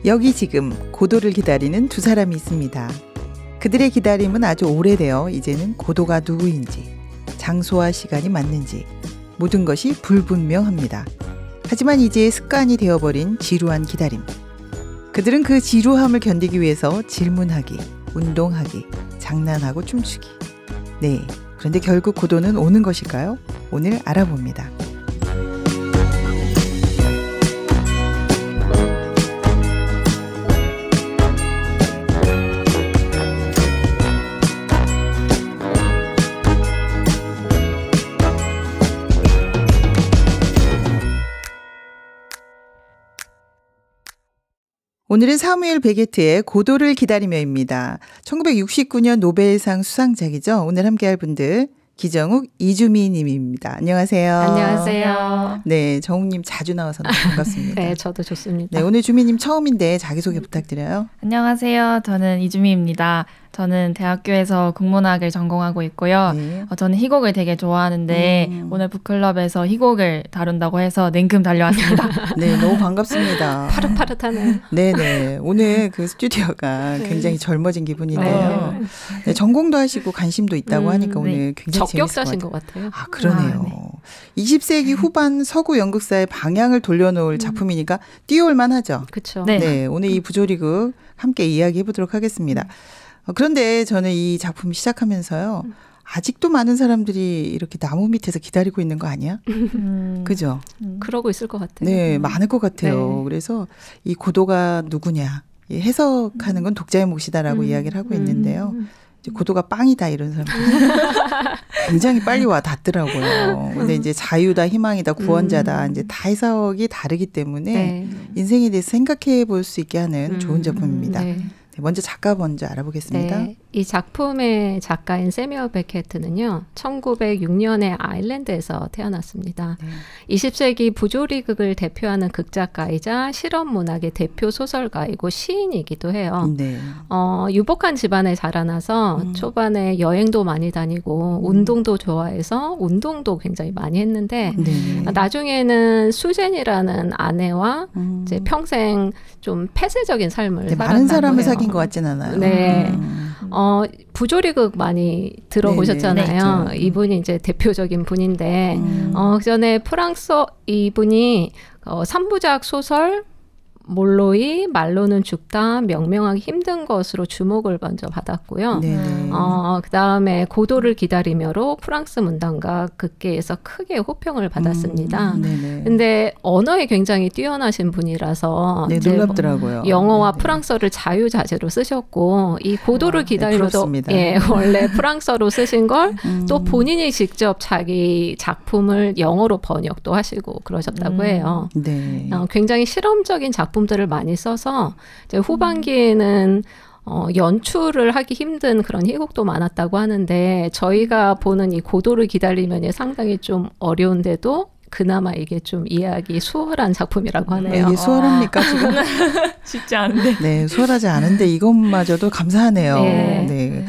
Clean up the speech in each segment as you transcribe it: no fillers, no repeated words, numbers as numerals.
여기 지금 고도를 기다리는 두 사람이 있습니다. 그들의 기다림은 아주 오래되어 이제는 고도가 누구인지, 장소와 시간이 맞는지 모든 것이 불분명합니다. 하지만 이제 습관이 되어버린 지루한 기다림. 그들은 그 지루함을 견디기 위해서 질문하기, 운동하기, 장난하고 춤추기. 네, 그런데 결국 고도는 오는 것일까요? 오늘 알아봅니다. 오늘은 사무엘 베게트의 고도를 기다리며입니다. 1969년 노벨상 수상작이죠. 오늘 함께할 분들 기정욱, 이주미 님입니다. 안녕하세요. 안녕하세요. 네, 정욱님 자주 나와서 너무 반갑습니다. 네, 저도 좋습니다. 네, 오늘 주미님 처음인데 자기소개 부탁드려요. 안녕하세요. 저는 이주미입니다. 저는 대학교에서 국문학을 전공하고 있고요. 네. 저는 희곡을 되게 좋아하는데 오늘 북클럽에서 희곡을 다룬다고 해서 냉큼 달려왔습니다. 네, 너무 반갑습니다. 파릇파릇하네요. 네네. 오늘 그 스튜디오가 굉장히 젊어진 기분인데요. 네, 전공도 하시고 관심도 있다고 하니까 오늘 굉장히 적격자신 재밌을 것 같아요. 아, 그러네요. 20세기 후반 서구 연극사의 방향을 돌려놓을 작품이니까 뛰어올만 하죠. 그렇죠. 네. 네, 오늘 이 부조리극 함께 이야기해 보도록 하겠습니다. 그런데 저는 이 작품 시작하면서요. 아직도 많은 사람들이 이렇게 나무 밑에서 기다리고 있는 거 아니야? 그죠? 그러고 있을 것 같아요. 네, 많을 것 같아요. 네. 그래서 이 고도가 누구냐. 이 해석하는 건 독자의 몫이다라고 이야기를 하고 있는데요. 이제 고도가 빵이다 이런 사람들 굉장히 빨리 와 닿더라고요. 근데 이제 자유다, 희망이다, 구원자다 이제 다 해석이 다르기 때문에 네. 인생에 대해서 생각해 볼 수 있게 하는 좋은 작품입니다. 네. 네, 먼저 작가 먼저 알아보겠습니다. 네, 이 작품의 작가인 세뮤얼 베케트는요. 1906년에 아일랜드에서 태어났습니다. 네. 20세기 부조리극을 대표하는 극작가이자 실험문학의 대표 소설가이고 시인이기도 해요. 네. 유복한 집안에 자라나서 초반에 여행도 많이 다니고 운동도 좋아해서 운동도 굉장히 많이 했는데 네. 나중에는 수젠이라는 아내와 이제 평생 좀 폐쇄적인 삶을 네, 살았다고 많은 사람을 해요. 사귄 것 같진 않아요. 네. 부조리극 많이 들어보셨잖아요. 네, 이분이 이제 대표적인 분인데 그 전에 프랑스 이분이 3부작 소설 몰로이 말로는 죽다 명명하기 힘든 것으로 주목을 먼저 받았고요. 그다음에 고도를 기다리며로 프랑스 문단가 극계에서 크게 호평을 받았습니다. 근데 언어에 굉장히 뛰어나신 분이라서 네, 놀랍더라고요. 영어와 프랑스어를 자유자재로 쓰셨고 이 고도를 기다리며도 원래 프랑스어로 쓰신 걸 또 본인이 직접 자기 작품을 영어로 번역도 하시고 그러셨다고 해요. 네. 굉장히 실험적인 작품들을 많이 써서 이제 후반기에는 연출을 하기 힘든 그런 희곡도 많았다고 하는데 저희가 보는 이 고도를 기다리면이 상당히 좀 어려운데도 그나마 이게 좀 이해하기 수월한 작품이라고 하네요. 이게 수월합니까 지금? 쉽지 않은데. 네, 수월하지 않은데 이것마저도 감사하네요. 네. 네.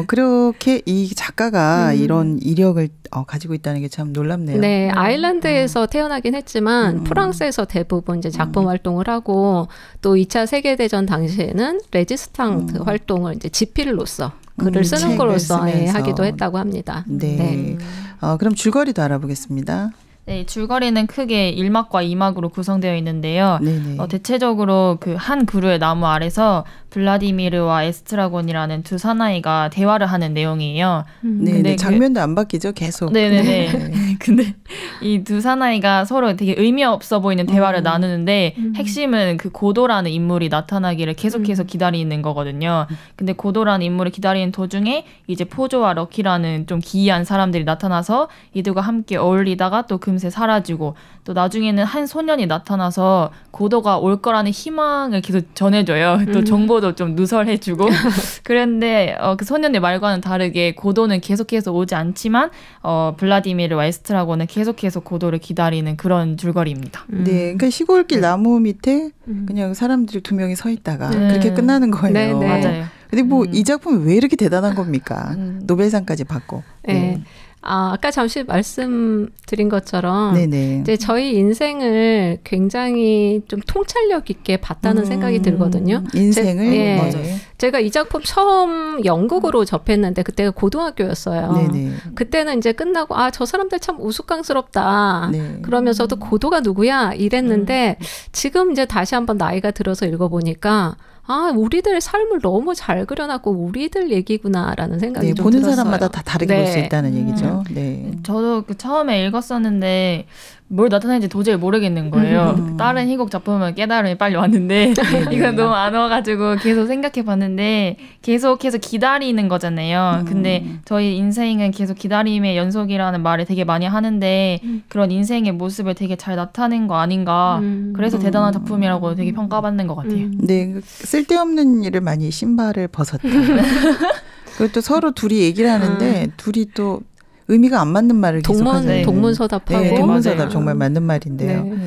그렇게 이 작가가 이런 이력을 가지고 있다는 게 참 놀랍네요. 네, 아일랜드에서 태어나긴 했지만 프랑스에서 대부분 이제 작품 활동을 하고 또 2차 세계대전 당시에는 레지스탕트 활동을 이제 지필로서 글을 쓰는 거로서 하기도 했다고 합니다. 네. 그럼 줄거리도 알아보겠습니다. 네, 줄거리는 크게 1막과 2막으로 구성되어 있는데요. 대체적으로 그 한 그루의 나무 아래서 블라디미르와 에스트라곤이라는 두 사나이가 대화를 하는 내용이에요. 근데 장면도 안 바뀌죠, 계속. 네네네. 근데 이 두 사나이가 서로 되게 의미 없어 보이는 대화를 나누는데 핵심은 그 고도라는 인물이 나타나기를 계속해서 기다리는 거거든요. 근데 고도라는 인물을 기다리는 도중에 이제 포조와 럭키라는 좀 기이한 사람들이 나타나서 이들과 함께 어울리다가 또 금세 사라지고 또 나중에는 한 소년이 나타나서 고도가 올 거라는 희망을 계속 전해줘요. 또 정보도 좀 누설해주고 그런데 그 소년의 말과는 다르게 고도는 계속해서 오지 않지만 블라디미르와 라스트라고는 계속 고도를 기다리는 그런 줄거리입니다. 네, 그러니까 시골길 나무 밑에 그냥 사람들 2명이 서 있다가 그렇게 끝나는 거예요. 네, 네. 맞아요. 근데 뭐 이 작품이 왜 이렇게 대단한 겁니까? 노벨상까지 받고. 네. 아까 잠시 말씀드린 것처럼 네네. 이제 저희 인생을 굉장히 좀 통찰력 있게 봤다는 생각이 들거든요. 인생을? 맞아요. 제가 이 작품 처음 영국으로 접했는데 그때가 고등학교였어요. 네네. 그때는 이제 끝나고 저 사람들 참 우스꽝스럽다. 네. 그러면서도 고도가 누구야? 이랬는데 지금 이제 다시 한번 나이가 들어서 읽어보니까 우리들 삶을 너무 잘 그려놨고 우리들 얘기구나라는 생각이 네, 좀 보는 들었어요. 사람마다 다 다르게 볼 수 있다는 얘기죠. 네. 저도 처음에 읽었었는데 뭘 나타내는지 도저히 모르겠는 거예요. 다른 희곡 작품은 깨달음이 빨리 왔는데 이건 너무 안 와가지고 계속 생각해봤는데 계속해서 기다리는 거잖아요. 근데 저희 인생은 계속 기다림의 연속이라는 말을 되게 많이 하는데 그런 인생의 모습을 되게 잘 나타낸 거 아닌가. 그래서 대단한 작품이라고 되게 평가받는 것 같아요. 네, 쓸데없는 일을 많이 신발을 벗었다. 그것도 서로 둘이 얘기를 하는데 둘이 또 의미가 안 맞는 말을 계속하잖아요. 동문서답하고. 네, 동문서답 정말 맞는 말인데요. 네.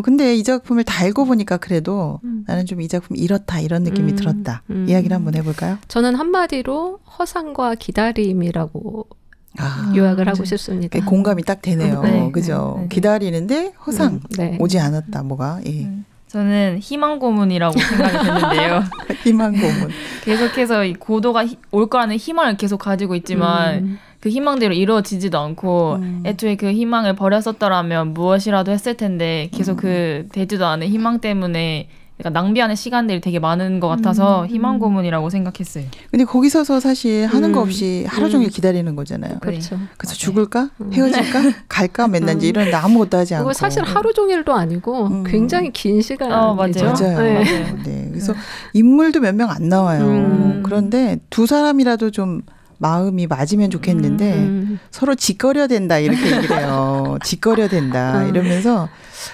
근데 이 작품을 다 읽어보니까 그래도 나는 좀 이 작품 이렇다 이런 느낌이 들었다. 이야기를 한번 해볼까요? 저는 한마디로 허상과 기다림이라고 요약을 하고 싶습니다. 공감이 딱 되네요. 네, 그죠? 네, 네. 기다리는데 허상 네. 오지 않았다. 뭐가? 예. 저는 희망 고문이라고 생각이 됐는데요. 희망 고문. 계속해서 이 고도가 올 거라는 희망을 계속 가지고 있지만 그 희망대로 이루어지지도 않고 애초에 그 희망을 버렸었더라면 무엇이라도 했을 텐데 계속 그 되지도 않은 희망 때문에 약간 낭비하는 시간들이 되게 많은 것 같아서 희망 고문이라고 생각했어요. 근데 거기 서서 사실 하는 거 없이 하루 종일 기다리는 거잖아요. 그렇죠. 그래서 죽을까? 헤어질까? 갈까? 맨날 이제 이런데 아무것도 하지 않고. 그거 사실 하루 종일도 아니고 굉장히 긴 시간이죠. 맞아요. 네. 네. 그래서 인물도 몇 명 안 나와요. 그런데 두 사람이라도 좀 마음이 맞으면 좋겠는데 서로 짓거려야 된다 이렇게 얘기를 해요. 짓거려야 된다 이러면서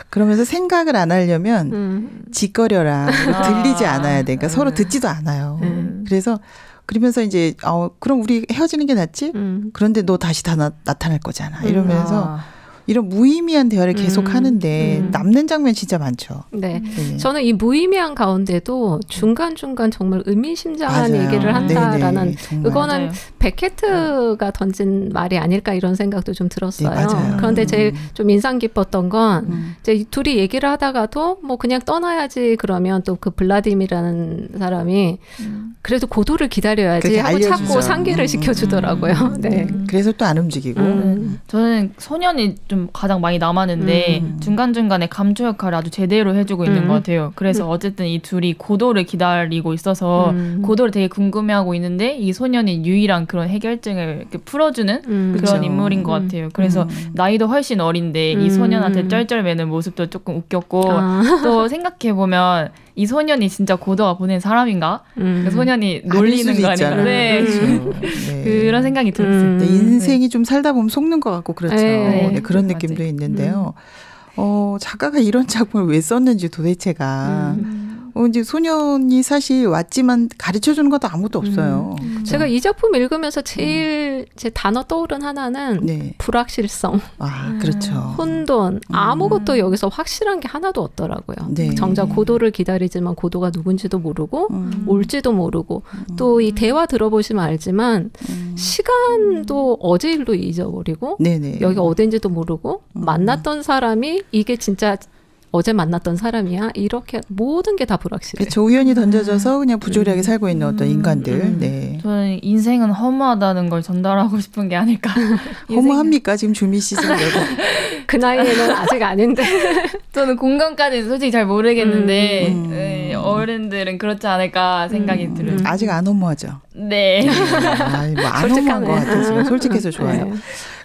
그러면서 생각을 안 하려면 짓거려라. 들리지 않아야 돼. 그러니까 서로 듣지도 않아요. 그래서 그러면서 이제 그럼 우리 헤어지는 게 낫지? 그런데 너 다시 다 나타날 거잖아. 이러면서 이런 무의미한 대화를 계속 하는데 남는 장면 진짜 많죠. 네. 저는 이 무의미한 가운데도 중간중간 정말 의미심장한 맞아요. 얘기를 한다라는 그거는 맞아요. 베케트가 던진 말이 아닐까 이런 생각도 좀 들었어요. 네, 맞아요. 그런데 제일 좀 인상 깊었던 건 이제 둘이 얘기를 하다가도 뭐 그냥 떠나야지 그러면 또 그 블라디미라는 사람이 그래도 고도를 기다려야지 하고 알려주죠. 자꾸 상기를 시켜주더라고요. 네. 그래서 또 안 움직이고. 저는 소년이 좀 가장 많이 남았는데 중간중간에 감초 역할을 아주 제대로 해주고 있는 것 같아요. 그래서 어쨌든 이 둘이 고도를 기다리고 있어서 고도를 되게 궁금해하고 있는데 이 소년이 유일한 그런 해결증을 이렇게 풀어주는 그런 그쵸. 인물인 것 같아요. 그래서 나이도 훨씬 어린데 이 소년한테 쩔쩔매는 모습도 조금 웃겼고 또 생각해보면 이 소년이 진짜 고도가 보낸 사람인가? 그 소년이 놀리는 거 아닌가? 네. 그렇죠. 네. 그런 생각이 들었어요. 네, 인생이 좀 살다 보면 속는 것 같고 그렇죠. 네. 네, 그런 느낌도 맞아요. 있는데요. 작가가 이런 작품을 왜 썼는지 도대체가 이제 소년이 사실 왔지만 가르쳐주는 것도 아무것도 없어요. 제가 이 작품 읽으면서 제일 제 단어 떠오른 하나는 네. 불확실성, 그렇죠. 혼돈, 아무것도 여기서 확실한 게 하나도 없더라고요. 네. 정작 고도를 기다리지만 고도가 누군지도 모르고 올지도 모르고 또 이 대화 들어보시면 알지만 시간도 어제 일도 잊어버리고 네네. 여기가 어딘지도 모르고 만났던 사람이 이게 진짜 어제 만났던 사람이야. 이렇게 모든 게 다 불확실해요. 그렇죠. 우연히 던져져서 그냥 부조리하게 살고 있는 어떤 인간들. 네. 저는 인생은 허무하다는 걸 전달하고 싶은 게 아닐까. 허무합니까? 지금 주미 씨 생각은. 그 나이에는 아직 아닌데. 저는 공감까지는 솔직히 잘 모르겠는데 네, 어른들은 그렇지 않을까 생각이 들어요. 아직 안 허무하죠. 네. 뭐안 허무한 것 같아요. 지금 솔직해서 좋아요. 네.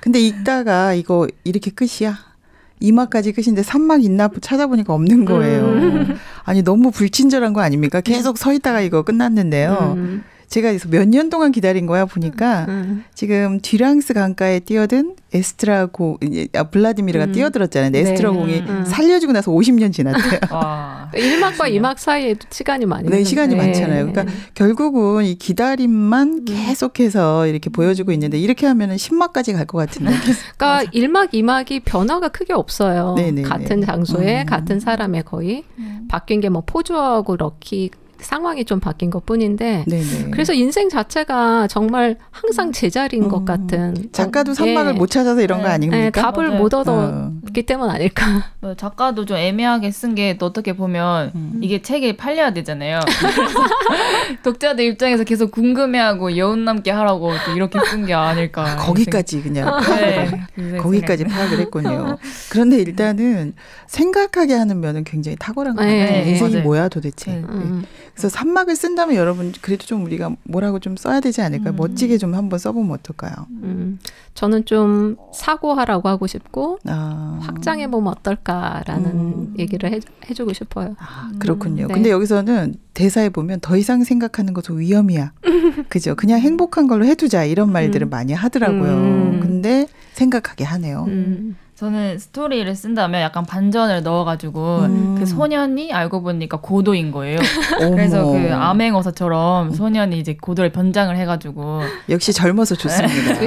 근데 읽다가 이거 이렇게 끝이야? 2막까지 끝인데 3막 있나 찾아보니까 없는 거예요. 아니 너무 불친절한 거 아닙니까? 계속 서 있다가 이거 끝났는데요. 제가 그래서 몇 년 동안 기다린 거야 보니까 지금 듀랑스 강가에 뛰어든 에스트라 블라디미르가 뛰어들었잖아요. 에스트라 공이 살려주고 나서 50년 지났대요. 1막과 2막 사이에도 시간이 많이 네, 시간이 많잖아요. 그러니까 결국은 이 기다림만 계속해서 이렇게 보여주고 있는데 이렇게 하면은 10막까지 갈 것 같은데. 그러니까 1막, 2막이 변화가 크게 없어요. 네네네. 같은 장소에 같은 사람의 거의 바뀐 게 뭐 포주하고 럭키 상황이 좀 바뀐 것 뿐인데 네네. 그래서 인생 자체가 정말 항상 제자리인 것 같은 작가도 선막을 못 찾아서 이런 거 아닙니까? 답을 맞아요. 못 얻었기 때문 아닐까. 작가도 좀 애매하게 쓴 게 또 어떻게 보면 이게 책이 팔려야 되잖아요. 그래서 독자들 입장에서 계속 궁금해하고 여운 남게 하라고 또 이렇게 쓴 게 아닐까. 거기까지 그냥 거기까지 파악을 했군요. 그런데 일단은 생각하게 하는 면은 굉장히 탁월한 것 같아요. 인생이 맞아요. 뭐야 도대체. 그래서 3막을 쓴다면 여러분 그래도 좀 우리가 뭐라고 좀 써야 되지 않을까요? 멋지게 좀 한번 써보면 어떨까요? 저는 좀 사고하라고 하고 싶고 확장해보면 어떨까라는 얘기를 해주고 싶어요. 그렇군요. 네. 근데 여기서는 대사에 보면 더 이상 생각하는 것은 위험이야. 그죠? 그냥 행복한 걸로 해두자 이런 말들을 많이 하더라고요. 근데 생각하게 하네요. 저는 스토리를 쓴다면 약간 반전을 넣어가지고 그 소년이 알고 보니까 고도인 거예요. 그래서 그 암행어사처럼 소년이 이제 고도를 변장을 해가지고 역시 젊어서 좋습니다.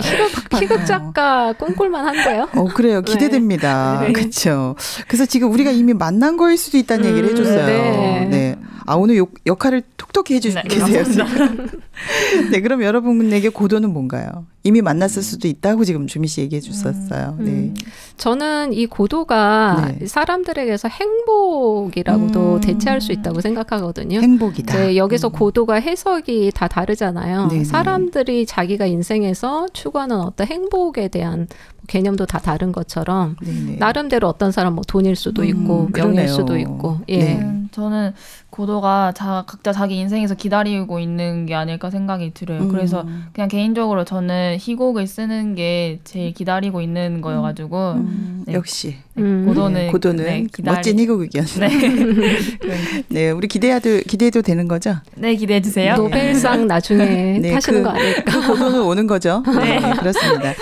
희극 작가 꿈꿀만 한데요. 그래요. 기대됩니다. 네. 그렇죠. 그래서 지금 우리가 이미 만난 거일 수도 있다는 얘기를 해줬어요. 네. 오늘 역할을 톡톡히 해주세요. 네, 그럼 여러분에게 고도는 뭔가요? 이미 만났을 수도 있다고 지금 주미 씨 얘기해 주셨어요. 네. 저는 이 고도가 사람들에게서 행복이라고도 대체할 수 있다고 생각하거든요. 행복이다. 네, 여기서 고도가 해석이 다 다르잖아요. 네네. 사람들이 자기가 인생에서 추구하는 어떤 행복에 대한 개념도 다 다른 것처럼 네네. 나름대로 어떤 사람 뭐 돈일 수도 있고 명예일 수도 있고. 저는 고도가 각자 자기 인생에서 기다리고 있는 게 아닐까 생각이 들어요. 그래서 그냥 개인적으로 저는 희곡을 쓰는 게 제일 기다리고 있는 거여가지고 역시 고도는 멋진 희곡 의견. 네, 우리 기대해도 되는 거죠? 네, 기대해 주세요. 노벨상 나중에 타시는 거 아닐까? 그 고도는 오는 거죠. 네, 그렇습니다.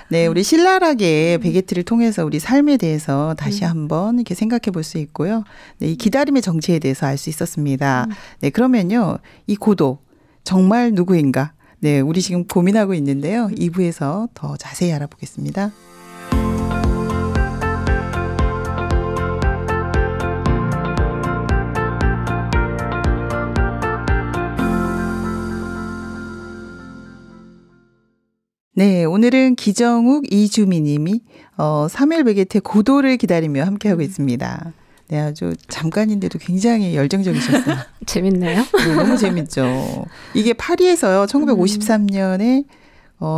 네, 우리 신랄하게 베게트를 통해서 우리 삶에 대해서 다시 한번 이렇게 생각해 볼 수 있고요. 네, 이 기다림의 정체에 대해서 알 수 있었습니다. 네, 그러면요, 이 고도 정말 누구인가? 네, 우리 지금 고민하고 있는데요. 2부에서 더 자세히 알아보겠습니다. 네, 오늘은 기정욱, 이주미 님이 사무엘 베게트의 고도를 기다리며 함께하고 있습니다. 네, 아주 잠깐인데도 굉장히 열정적이셨어요. 재밌네요. 네, 너무 재밌죠. 이게 파리에서요, 1953년에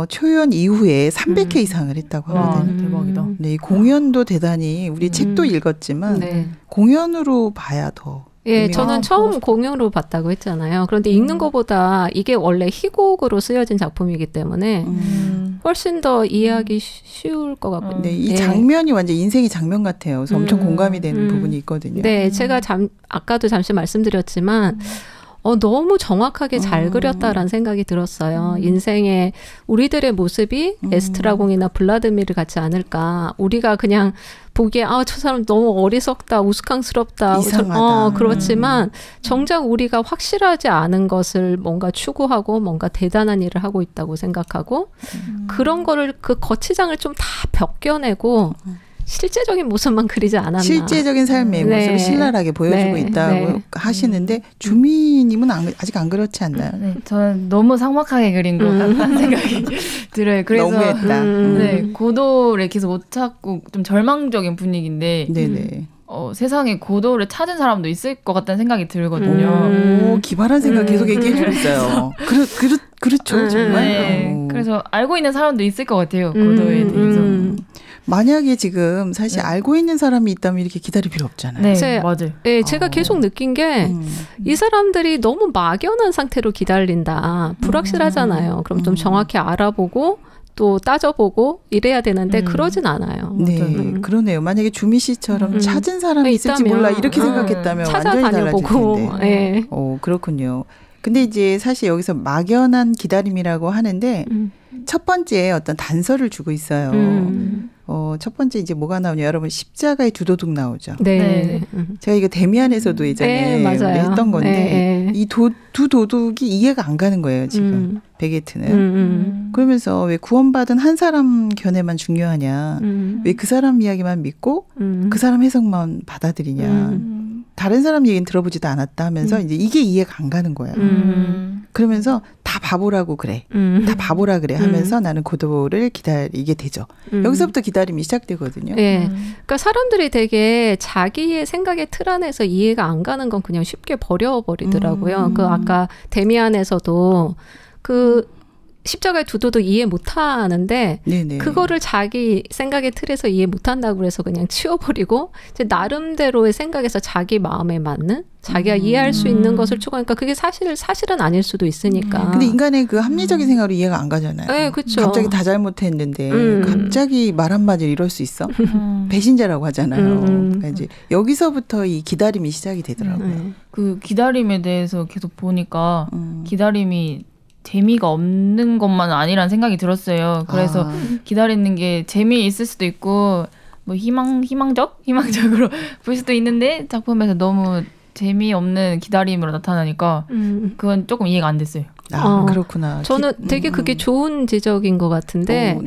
초연 이후에 300회 이상을 했다고 하거든요. 대박이다. 네, 이 공연도 대단히 우리 책도 읽었지만 공연으로 봐야 더. 예, 저는 처음 공연으로 봤다고 했잖아요. 그런데 읽는 것보다 이게 원래 희곡으로 쓰여진 작품이기 때문에 훨씬 더 이해하기 쉬울 것 같거든요. 네, 이 장면이 완전 인생의 장면 같아요. 그래서 엄청 공감이 되는 부분이 있거든요. 네, 제가 아까도 잠시 말씀드렸지만 너무 정확하게 잘 그렸다라는 생각이 들었어요. 인생의 우리들의 모습이 에스트라공이나 블라드미르 같지 않을까. 우리가 그냥 보기에 저 사람 너무 어리석다, 우스꽝스럽다. 이상하다. 그렇지만 정작 우리가 확실하지 않은 것을 뭔가 추구하고 뭔가 대단한 일을 하고 있다고 생각하고 그런 거를 그 거치장을 좀 다 벗겨내고 실제적인 모습만 그리지 않았나. 실제적인 삶의 모습을 신랄하게 보여주고 있다고 하시는데 주미님은 아직 안 그렇지 않나요? 네, 저는 너무 삭막하게 그린 것 같다는 생각이 들어요. 그래서 너무했다. 네, 고도를 계속 못 찾고 좀 절망적인 분위기인데 네네. 세상에 고도를 찾은 사람도 있을 것 같다는 생각이 들거든요. 오, 기발한 생각 계속 얘기해 주고 있어요. 그렇죠, 정말. 네, 그래서 알고 있는 사람도 있을 것 같아요. 고도에 대해서. 만약에 지금 사실 알고 있는 사람이 있다면 이렇게 기다릴 필요 없잖아요. 네, 맞아요. 네, 제가 계속 느낀 게 이 사람들이 너무 막연한 상태로 기다린다. 불확실하잖아요. 그럼 좀 정확히 알아보고 또 따져보고 이래야 되는데 그러진 않아요. 네, 그러네요. 만약에 주미 씨처럼 찾은 사람이 있을지 몰라 이렇게 생각했다면 완전히 달라질 텐데. 네. 그렇군요. 근데 이제 사실 여기서 막연한 기다림이라고 하는데 첫 번째 어떤 단서를 주고 있어요. 첫 번째 이제 뭐가 나오냐 여러분 십자가의 두 도둑 나오죠. 네. 제가 이거 데미안에서도 예전에 우리 했던 건데 이 두 도둑이 이해가 안 가는 거예요. 지금 베게트는. 그러면서 왜 구원받은 한 사람 견해만 중요하냐. 왜 그 사람 이야기만 믿고 그 사람 해석만 받아들이냐. 다른 사람 얘기는 들어보지도 않았다 하면서 이제 이게 이해가 안 가는 거예요. 그러면서 다 바보라고 그래. 다 바보라 그래 하면서 나는 고도를 기다리게 되죠. 여기서부터 기다림이 시작되거든요. 네. 그러니까 사람들이 되게 자기의 생각의 틀 안에서 이해가 안 가는 건 그냥 쉽게 버려버리더라고요. 그 아까 데미안에서도 그 십자가의 두 도둑 이해 못하는데 그거를 자기 생각의 틀에서 이해 못한다고 그래서 그냥 치워버리고 이제 나름대로의 생각에서 자기 마음에 맞는 자기가 이해할 수 있는 것을 추구하니까 그게 사실은 아닐 수도 있으니까. 근데 인간의 그 합리적인 생각으로 이해가 안 가잖아요. 네, 그렇죠. 갑자기 다 잘못했는데 갑자기 말 한마디로 이럴 수 있어? 배신자라고 하잖아요. 그러니까 이제 여기서부터 이 기다림이 시작이 되더라고요. 그 기다림에 대해서 계속 보니까 기다림이 재미가 없는 것만은 아니라는 생각이 들었어요. 그래서 기다리는 게 재미있을 수도 있고 뭐 희망적으로 볼 수도 있는데 작품에서 너무 재미없는 기다림으로 나타나니까 그건 조금 이해가 안 됐어요. 그렇구나. 저는 되게 그게 좋은 지적인 것 같은데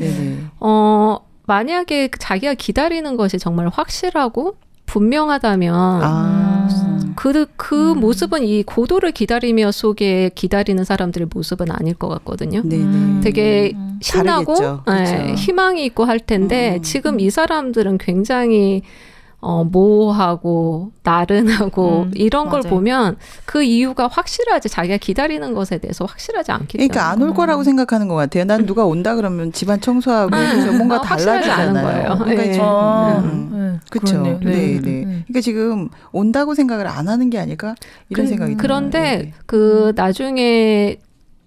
만약에 자기가 기다리는 것이 정말 확실하고 분명하다면 그 모습은 이 고도를 기다리며 속에 기다리는 사람들의 모습은 아닐 것 같거든요. 되게 신나고 희망이 있고 할 텐데 지금 이 사람들은 굉장히 모호하고 나른하고 이런 걸 보면 그 이유가 확실하지 자기가 기다리는 것에 대해서 확실하지 않기 때문에. 그러니까 안 올 거라고 생각하는 것 같아요. 난 누가 온다 그러면 집안 청소하고 뭔가 달라지잖아요. 그러니까 그렇죠. 네. 그러니까 지금 온다고 생각을 안 하는 게 아닐까 이런 생각이 들어요. 그런데 그 나중에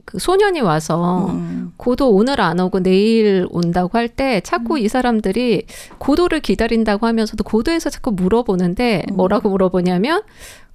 그 소년이 와서 고도 오늘 안 오고 내일 온다고 할 때 자꾸 이 사람들이 고도를 기다린다고 하면서도 고도에서 자꾸 물어보는데 뭐라고 물어보냐면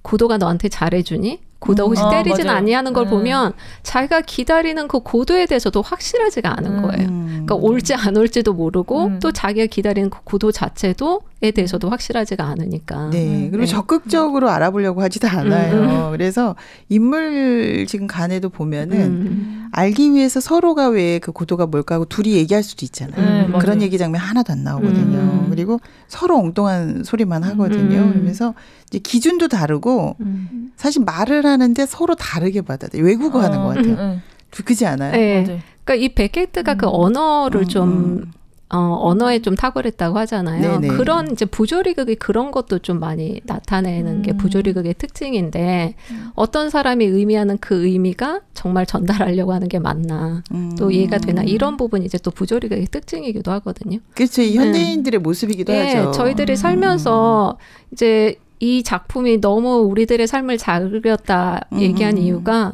고도가 너한테 잘해주니? 고도 혹시 때리진 아니하는 걸 보면 자기가 기다리는 그 고도에 대해서도 확실하지가 않은 거예요. 그러니까 올지 안 올지도 모르고 또 자기가 기다리는 그 고도 자체도에 대해서도 확실하지가 않으니까. 네. 그리고 적극적으로 알아보려고 하지도 않아요. 그래서 인물 지금 간에도 보면은 알기 위해서 서로가 왜 그 고도가 뭘까 하고 둘이 얘기할 수도 있잖아요. 그런 얘기 장면 하나도 안 나오거든요. 그리고 서로 엉뚱한 소리만 하거든요. 그러면서 이제 기준도 다르고 사실 말을 하는데 서로 다르게 받아들여요. 외국어 하는 것 같아요. 그렇지 않아요? 네. 그러니까 이 베게트가 그 언어를 좀 언어에 좀 탁월했다고 하잖아요. 네네. 그런 이제 부조리극이 그런 것도 좀 많이 나타내는 게 부조리극의 특징인데 어떤 사람이 의미하는 그 의미가 정말 전달하려고 하는 게 맞나 또 이해가 되나 이런 부분이 이제 또 부조리극의 특징이기도 하거든요. 그렇죠. 이 현대인들의 모습이기도 하죠. 저희들이 살면서 이제 이 작품이 너무 우리들의 삶을 잘 그렸다 얘기한 이유가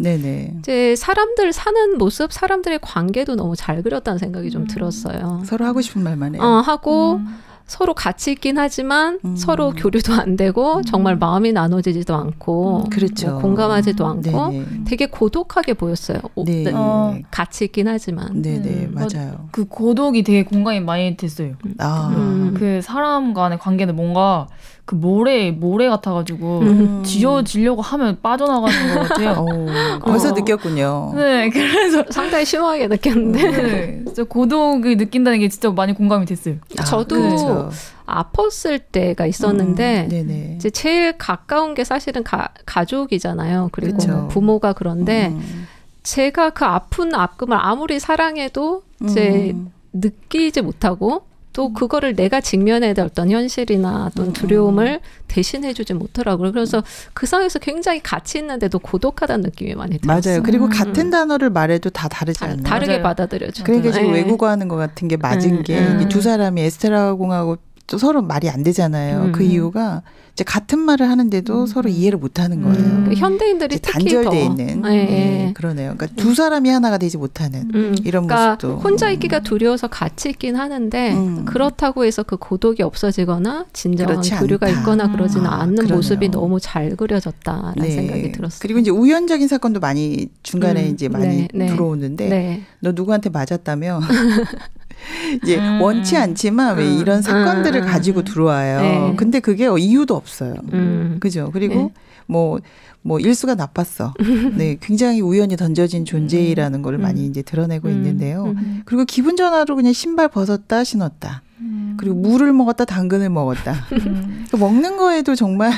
이제 사람들 사는 모습, 사람들의 관계도 너무 잘 그렸다는 생각이 좀 들었어요. 서로 하고 싶은 말만 해요. 하고 서로 같이 있긴 하지만 서로 교류도 안 되고 정말 마음이 나눠지지도 않고 그렇죠. 뭐 공감하지도 않고 되게 고독하게 보였어요. 같이 있긴 하지만. 네네 맞아요. 그 고독이 되게 공감이 많이 됐어요. 그 사람 간의 관계는 뭔가 그 모래 같아가지고 지워지려고 하면 빠져나가는 것 같아요. 벌써 느꼈군요. 네, 그래서 상당히 심하게 느꼈는데 진짜 고독을 느낀다는 게 진짜 많이 공감이 됐어요. 저도 그렇죠. 아팠을 때가 있었는데 이제 제일 가까운 게 사실은 가족이잖아요. 그리고 그렇죠. 부모가 그런데 제가 그 아픈 아픔을 아무리 사랑해도 이제 느끼지 못하고 또 그거를 내가 직면해야 될 어떤 현실이나 어떤 두려움을 대신해주지 못하더라고요. 그래서 그 상황에서 굉장히 가치 있는데도 고독하다는 느낌이 많이 들었어요. 맞아요. 그리고 같은 단어를 말해도 다 다르지 않나요? 다르게 받아들여져. 그러니까 지금 외국어 하는 것 같은 게 맞은 게 두 사람이 에스테라 공하고 또 서로 말이 안 되잖아요. 그 이유가 이제 같은 말을 하는데도 서로 이해를 못 하는 거예요. 현대인들이 특히 단절돼 더. 있는. 네, 그러네요. 그러니까 두 사람이 하나가 되지 못하는 이런 그러니까 모습도. 혼자 있기가 두려워서 같이 있긴 하는데 그렇다고 해서 그 고독이 없어지거나 진정한 교류가 있거나 그러지는 않는 그러네요. 모습이 너무 잘 그려졌다라는 네. 생각이 들었어요. 그리고 이제 우연적인 사건도 많이 중간에 이제 많이 들어오는데 너 누구한테 맞았다며? 이제 원치 않지만 왜 이런 사건들을 가지고 들어와요. 네. 근데 그게 이유도 없어요. 그죠? 그리고 뭐 일수가 나빴어. 네, 굉장히 우연히 던져진 존재라는 걸 많이 이제 드러내고 있는데요. 그리고 기분 전환으로 그냥 신발 벗었다 신었다. 그리고 물을 먹었다 당근을 먹었다. 먹는 거에도 정말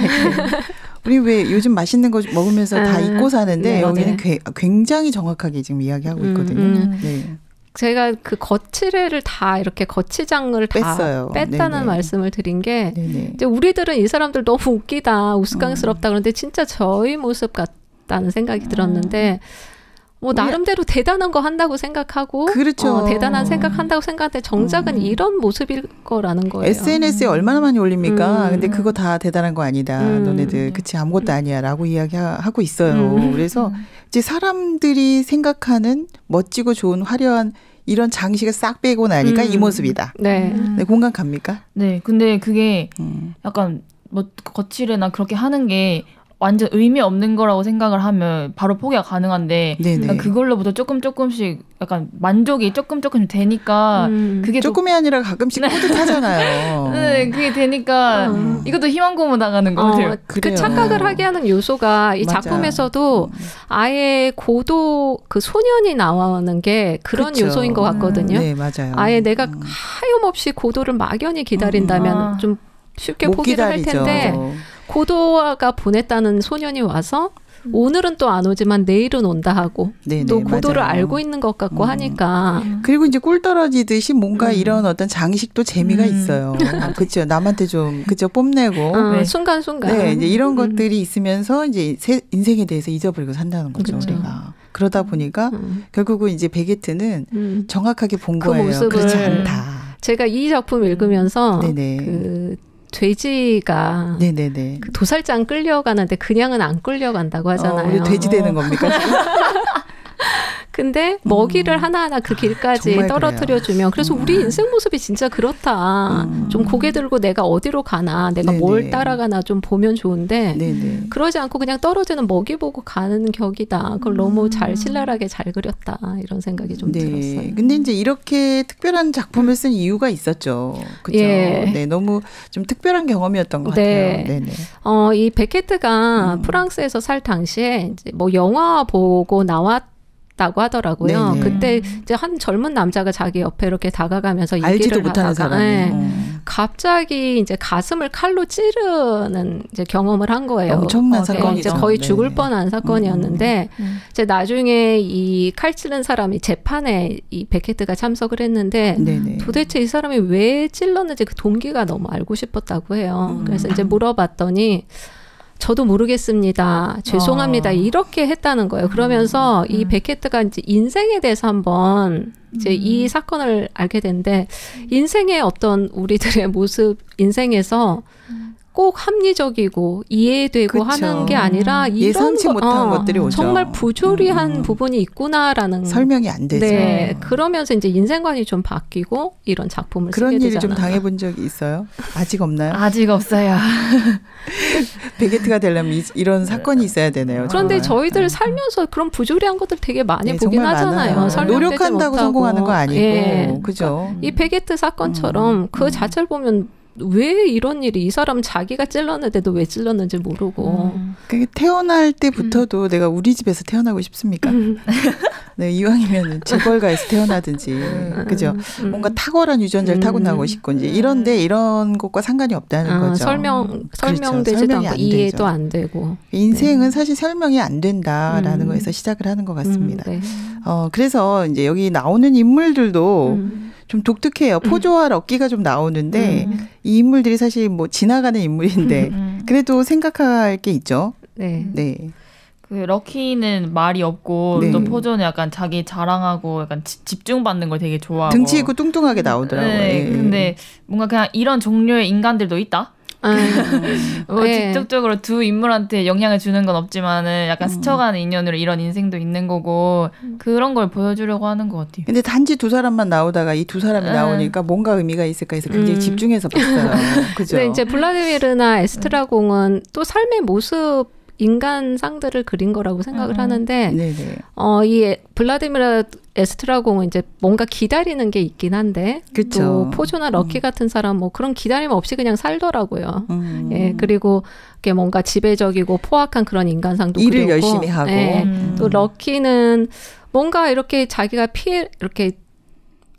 우리 왜 요즘 맛있는 거 먹으면서 다 잊고 사는데 네, 여기는 굉장히 정확하게 지금 이야기하고 있거든요. 네. 제가 그 거치레를 다 이렇게 거치장을 다 뺐어요. 뺐다는 네네. 말씀을 드린 게 네네. 이제 우리들은 이 사람들 너무 웃기다, 우스꽝스럽다 그런데 진짜 저희 모습 같다는 생각이 들었는데 뭐 나름대로 대단한 거 한다고 생각하고 그렇죠. 대단한 생각한다고 생각하는데 정작은 이런 모습일 거라는 거예요. SNS에 얼마나 많이 올립니까? 근데 그거 다 대단한 거 아니다. 너네들 그치 아무것도 아니야 라고 이야기하고 있어요. 그래서 이제 사람들이 생각하는 멋지고 좋은 화려한 이런 장식을 싹 빼고 나니까 이 모습이다. 네. 네, 공감 갑니까? 네, 근데 그게 약간 뭐 거칠애나 그렇게 하는 게 완전 의미 없는 거라고 생각을 하면 바로 포기가 가능한데 그러니까 그걸로부터 조금씩 약간 만족이 조금 되니까 그게 조금이 아니라 가끔씩 뿌듯하잖아요. 네, 그게 되니까 이것도 희망 고문 나가는 것 같아요. 그 착각을 하게 하는 요소가 이 맞아요. 작품에서도 아예 고도 그 소년이 나오는 게 그런 그렇죠. 요소인 것 같거든요. 네, 맞아요. 아예 내가 하염없이 고도를 막연히 기다린다면 좀 쉽게 포기를 할 텐데 고도가 보냈다는 소년이 와서 오늘은 또 안 오지만 내일은 온다 하고 네네, 또 고도를 맞아요. 알고 있는 것 같고 하니까 그리고 이제 꿀 떨어지듯이 뭔가 이런 어떤 장식도 재미가 있어요. 그렇죠. 남한테 좀 그죠 뽐내고 순간순간 네, 이제 이런 것들이 있으면서 이제 인생에 대해서 잊어버리고 산다는 거죠. 그렇죠. 우리가. 그러다 보니까 결국은 이제 베게트는 정확하게 본 그 거예요. 모습을 그렇지 않다. 제가 이 작품 읽으면서 네네. 그 돼지가 네네네. 그 도살장 끌려가는데 그냥은 안 끌려간다고 하잖아요. 우리 돼지 되는 겁니까 지금? 근데 먹이를 하나하나 그 길까지 정말 떨어뜨려주면 그래서 우리 인생 모습이 진짜 그렇다. 좀 고개 들고 내가 어디로 가나 내가 네네. 뭘 따라가나 좀 보면 좋은데 네네. 그러지 않고 그냥 떨어지는 먹이 보고 가는 격이다. 그걸 너무 잘 신랄하게 잘 그렸다. 이런 생각이 좀 들었어요. 근데 이제 이렇게 특별한 작품을 쓴 이유가 있었죠. 그렇죠. 예. 네, 너무 좀 특별한 경험이었던 것 네. 같아요. 네네. 이 베케트가 프랑스에서 살 당시에 이제 뭐 영화 보고 나왔다고 하더라고요. 네네. 그때 이제 한 젊은 남자가 자기 옆에 이렇게 다가가면서 알지도 얘기를 못하는 하다가 사람이. 갑자기 이제 가슴을 칼로 찌르는 이제 경험을 한 거예요. 엄청난 이제 사건이죠. 거의 네. 죽을 뻔한 사건이었는데 이제 나중에 이 칼 찌른 사람이 재판에 이 베케트가 참석을 했는데 네네. 도대체 이 사람이 왜 찔렀는지 그 동기가 너무 알고 싶었다고 해요. 그래서 이제 물어봤더니 저도 모르겠습니다. 죄송합니다. 이렇게 했다는 거예요. 그러면서 이 베케트가 이제 인생에 대해서 한번 이제 이 사건을 알게 됐는데 인생의 어떤 우리들의 모습, 인생에서 꼭 합리적이고 이해되고 그쵸. 하는 게 아니라 이런 예상치 못한 것들이 오죠. 정말 부조리한 부분이 있구나라는 설명이 안 되죠. 네, 그러면서 이제 인생관이 좀 바뀌고 이런 작품을 그런 쓰게 일을 되잖아요. 좀 당해본 적이 있어요? 아직 없나요? 아직 없어요. 베게트가 되려면 이런 사건이 있어야 되네요. 그런데 정말. 저희들 살면서 그런 부조리한 것들 되게 많이 네, 보긴 정말 하잖아요. 많아요. 설명되지 노력한다고 못하고. 성공하는 거 아니고, 예. 그죠? 이 베게트 사건처럼 그 자체를 보면 왜 이런 일이 이 사람 자기가 찔렀는데도 왜 찔렀는지 모르고 그게 태어날 때부터도 내가 우리 집에서 태어나고 싶습니까? 네, 이왕이면 재벌가에서 태어나든지, 그죠? 뭔가 탁월한 유전자를 타고나고 싶고, 이제 이런데 이런 것과 상관이 없다는 거죠. 설명되지도 설명이 않고 안 이해도 되죠. 안 되고. 인생은 사실 설명이 안 된다라는 거에서 시작을 하는 것 같습니다. 네. 그래서 이제 여기 나오는 인물들도 좀 독특해요. 포조와 럭키가 좀 나오는데 이 인물들이 사실 뭐 지나가는 인물인데 그래도 생각할 게 있죠. 네. 네. 그 럭키는 말이 없고 네. 또 포조는 약간 자기 자랑하고 약간 집중받는 걸 되게 좋아하고 등치 있고 뚱뚱하게 나오더라고요. 네, 예. 근데 뭔가 그냥 이런 종류의 인간들도 있다. 뭐 네. 직접적으로 두 인물한테 영향을 주는 건 없지만은 약간 스쳐가는 인연으로 이런 인생도 있는 거고 그런 걸 보여주려고 하는 것 같아요. 근데 단지 두 사람만 나오다가 이 두 사람이 나오니까 뭔가 의미가 있을까 해서 굉장히 집중해서 봤어요. 그죠? 근데 이제 블라디미르나 에스트라공은 또 삶의 모습 인간상들을 그린 거라고 생각을 하는데 네네. 이 블라디미르 에스트라공은 이제 뭔가 기다리는 게 있긴 한데 그쵸. 또 포조나 럭키 같은 사람 뭐 그런 기다림 없이 그냥 살더라고요. 예, 그리고 이게 뭔가 지배적이고 포악한 그런 인간상도 일을 그렸고, 열심히 하고 예, 또 럭키는 뭔가 이렇게 자기가 이렇게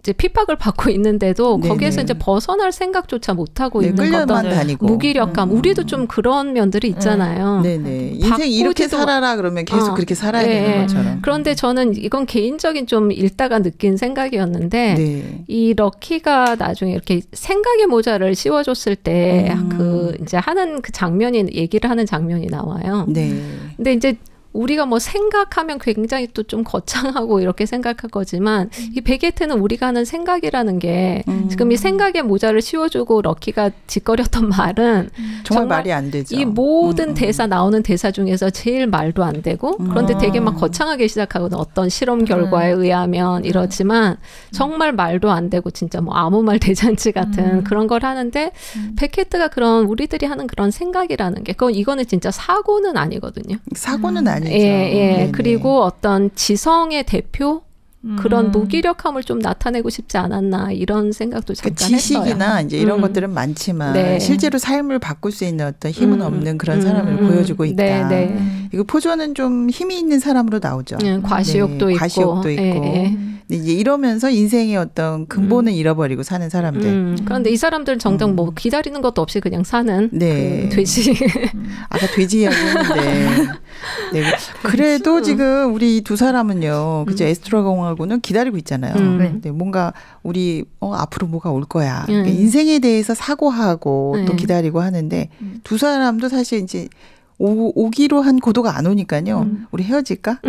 이제 핍박을 받고 있는데도 네네. 거기에서 이제 벗어날 생각조차 못 하고 네, 있는 끌려만 어떤 다니고 무기력감. 우리도 좀 그런 면들이 있잖아요. 네네. 인생 이렇게 바꾸지도 살아라 그러면 계속 그렇게 살아야 되는 것처럼. 그런데 저는 이건 개인적인 좀 읽다가 느낀 생각이었는데 네. 이 럭키가 나중에 이렇게 생각의 모자를 씌워줬을 때 그 이제 하는 그 장면이 얘기를 하는 장면이 나와요. 네. 근데 이제 우리가 뭐 생각하면 굉장히 또 좀 거창하고 이렇게 생각할 거지만 이 베게트는 우리가 하는 생각이라는 게 지금 이 생각의 모자를 씌워주고 럭키가 짓거렸던 말은 정말 말이 안 되죠. 이 모든 대사 나오는 대사 중에서 제일 말도 안 되고 그런데 되게 막 거창하게 시작하거든. 어떤 실험 결과에 의하면 이렇지만 정말 말도 안 되고 진짜 뭐 아무 말 대잔치 같은 그런 걸 하는데 베게트가 그런 우리들이 하는 그런 생각이라는 게 이거는 진짜 사고는 아니거든요. 사고는 아니죠. 예, 예. 네네. 그리고 어떤 지성의 대표 그런 무기력함을 좀 나타내고 싶지 않았나 이런 생각도 잠깐 그 지식이나 했어요. 이제 이런 것들은 많지만 네. 실제로 삶을 바꿀 수 있는 어떤 힘은 없는 그런 사람을 보여주고 있다. 네, 네. 이거 포조는 좀 힘이 있는 사람으로 나오죠. 과시욕도 네, 있고. 과시욕도 있고. 예. 근데 이제 이러면서 인생의 어떤 근본을 잃어버리고 사는 사람들. 그런데 이 사람들은 정작 뭐 기다리는 것도 없이 그냥 사는 네. 그 돼지. 아까 돼지 이야기했는데. 네. 그래도 지금 우리 이 두 사람은요. 그죠? 에스트라공하고는 기다리고 있잖아요. 네. 뭔가 우리 앞으로 뭐가 올 거야. 그러니까 인생에 대해서 사고하고 또 기다리고 하는데 두 사람도 사실 이제 오기로 한 고도가 안 오니까요. 우리 헤어질까?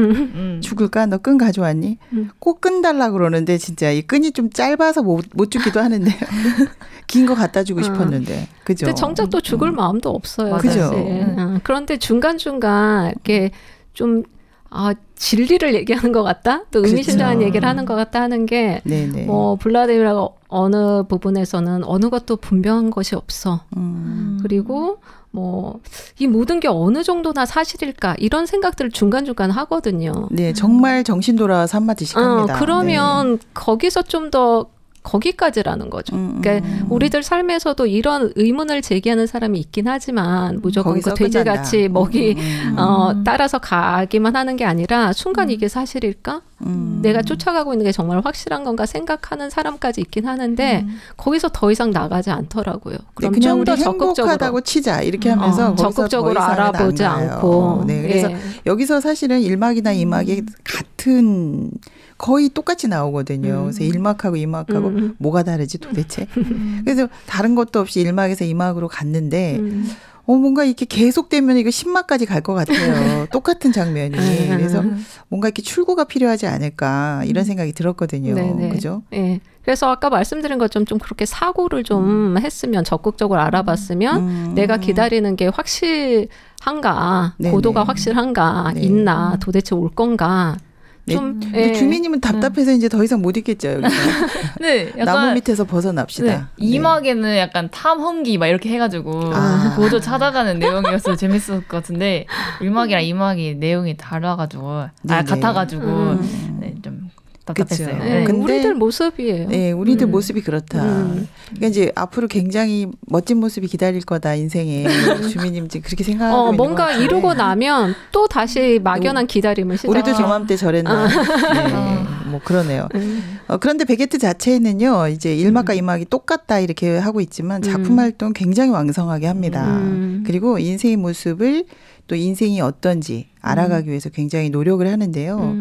죽을까? 너 끈 가져왔니? 꼭 끈 달라 그러는데 진짜 이 끈이 좀 짧아서 못 주기도 하는데요. 긴 거 갖다 주고 싶었는데. 그죠? 근데 정작 또 죽을 마음도 없어요. 그죠? 사실. 그런데 중간중간 이렇게 좀 진리를 얘기하는 것 같다? 또 의미심장한 그렇죠. 얘기를 하는 것 같다 하는 게 네네. 블라디미르가 어느 부분에서는 어느 것도 분명한 것이 없어. 그리고 이 모든 게 어느 정도나 사실일까 이런 생각들을 중간중간 하거든요. 네, 정말 정신 돌아와서 한마디씩 합니다. 그러면 거기서 좀 더 거기까지라는 거죠. 그러니까 우리들 삶에서도 이런 의문을 제기하는 사람이 있긴 하지만 무조건 그 돼지같이 먹이 따라서 가기만 하는 게 아니라 순간 이게 사실일까? 내가 쫓아가고 있는 게 정말 확실한 건가 생각하는 사람까지 있긴 하는데 거기서 더 이상 나가지 않더라고요. 그럼 네, 그냥 좀 더 우리 적극적으로 행복하다고 치자 이렇게 하면서 적극적으로 알아보지 않고. 네, 그래서 여기서 사실은 1막이나 2막이 같은 거의 똑같이 나오거든요. 그래서 1막하고 2막하고 뭐가 다르지 도대체? 그래서 다른 것도 없이 1막에서 2막으로 갔는데 뭔가 이렇게 계속되면 이거 10막까지 갈 것 같아요. 똑같은 장면이. 그래서 뭔가 이렇게 출구가 필요하지 않을까 이런 생각이 들었거든요. 네네. 그죠? 네. 그래서 아까 말씀드린 것처럼 좀 그렇게 사고를 좀 했으면 적극적으로 알아봤으면 내가 기다리는 게 확실한가, 네네. 고도가 확실한가, 네. 있나, 도대체 올 건가. 좀, 근데 주민님은 답답해서 이제 더 이상 못 있겠죠. 여기서. 네, 약간 나무 밑에서 벗어납시다. 네, 이막에는 약간 탐험기 막 이렇게 해가지고 고도 찾아가는 내용이어서 재밌었을 것 같은데 1막이랑 2막이 내용이 달라가지고 같아가지고 네, 좀 답답했어요. 그쵸. 네, 근데 우리들 모습이에요. 네, 우리들 모습이 그렇다. 그러니까 이제 앞으로 굉장히 멋진 모습이 기다릴 거다 인생에 주민님 지금 그렇게 생각하고 있는 뭔가 것 같은데. 이루고 나면 또 다시 막연한 기다림을 시작. 우리도 저맘때 저랬나. 네, 뭐 그러네요. 그런데 베게트 자체는요, 이제 1막과 2막이 똑같다 이렇게 하고 있지만 작품 활동 굉장히 왕성하게 합니다. 그리고 인생의 모습을 또 인생이 어떤지 알아가기 위해서 굉장히 노력을 하는데요.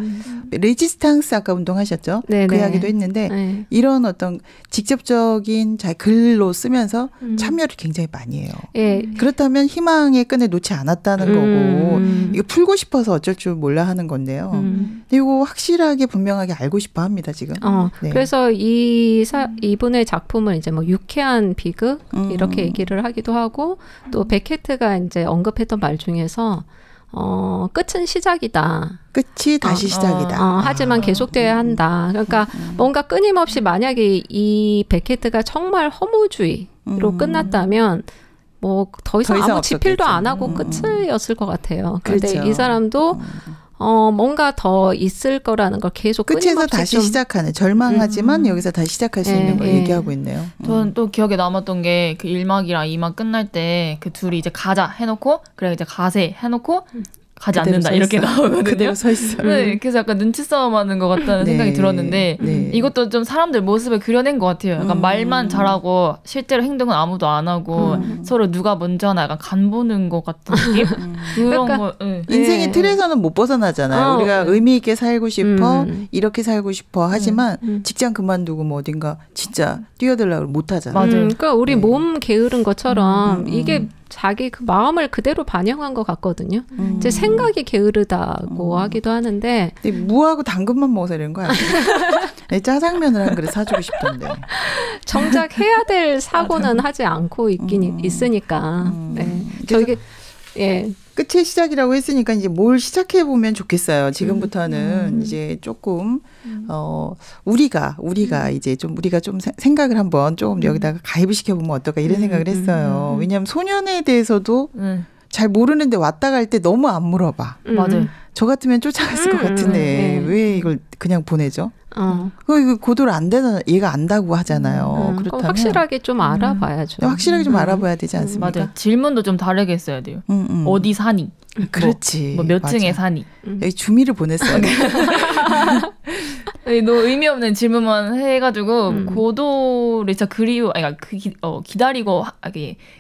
레지스탕스 아까 운동하셨죠? 네네. 그 이야기도 했는데 네. 이런 어떤 직접적인 글로 쓰면서 참여를 굉장히 많이 해요. 예. 그렇다면 희망의 끈을 놓지 않았다는 거고 이거 풀고 싶어서 어쩔 줄 몰라 하는 건데요. 이거 확실하게 분명하게 알고 싶어 합니다 지금. 네. 그래서 이분의 작품은 이제 뭐 유쾌한 비극 이렇게 얘기를 하기도 하고 또 베케트가 이제 언급했던 말 중에서 끝은 시작이다. 끝이 다시 시작이다. 하지만 계속돼야 한다. 그러니까 뭔가 끊임없이 만약에 이 베케트가 정말 허무주의로 끝났다면 뭐 더 이상 아무 지필도 안 하고 끝이었을 것 같아요. 그런데 그렇죠. 이 사람도 뭔가 더 있을 거라는 걸 계속 끝에서 다시 시작하는 절망하지만 여기서 다시 시작할 수 있는 걸 얘기하고 있네요. 저는 또 기억에 남았던 게 그 1막이랑 2막 끝날 때 그 둘이 이제 가자 해놓고 그래 이제 가세 해놓고 가지 않는다 이렇게 나오거든요. 그대로 서 있어요. 네, 그래서 약간 눈치 싸움하는 것 같다는 생각이 들었는데 이것도 좀 사람들 모습을 그려낸 것 같아요. 약간 말만 잘하고 실제로 행동은 아무도 안 하고 서로 누가 먼저 하나 약간 간 보는 것 같은 느낌? 그런 그러니까, 거. 인생의 틀에서는 못 벗어나잖아요. 우리가 의미 있게 살고 싶어, 이렇게 살고 싶어 하지만 직장 그만두고 뭐 어딘가 진짜 뛰어들려고 못 하잖아요. 맞아요. 그러니까 우리 몸 게으른 것처럼 이게 자기 그 마음을 그대로 반영한 것 같거든요. 이제 생각이 게으르다고 하기도 하는데 무하고 당근만 먹어서 이런 거 아니에요? 짜장면을 한 그릇 사주고 싶던데. 정작 해야 될 사고는 하지 않고 있긴 있으니까. 네. 저게 끝의 시작이라고 했으니까 이제 뭘 시작해 보면 좋겠어요. 지금부터는 이제 조금 우리가 이제 좀 우리가 좀 생각을 한번 조금 여기다가 가입을 시켜 보면 어떨까 이런 생각을 했어요. 왜냐하면 소년에 대해서도 잘 모르는데 왔다 갈 때 너무 안 물어봐. 맞아요. 저 같으면 쫓아갔을 것 같은데 왜 이걸 그냥 보내죠? 그 고도를 안 되는 얘가 안다고 하잖아요. 그렇다면 확실하게 좀 알아봐야죠. 확실하게 좀 알아봐야 되지 않습니까? 맞아요. 질문도 좀 다르게 써야 돼요. 어디 사니? 그렇지. 뭐 몇 층에 사니? 여기 주미를 보냈어요. 너무 의미 없는 질문만 해가지고 고도를 진짜 기다리고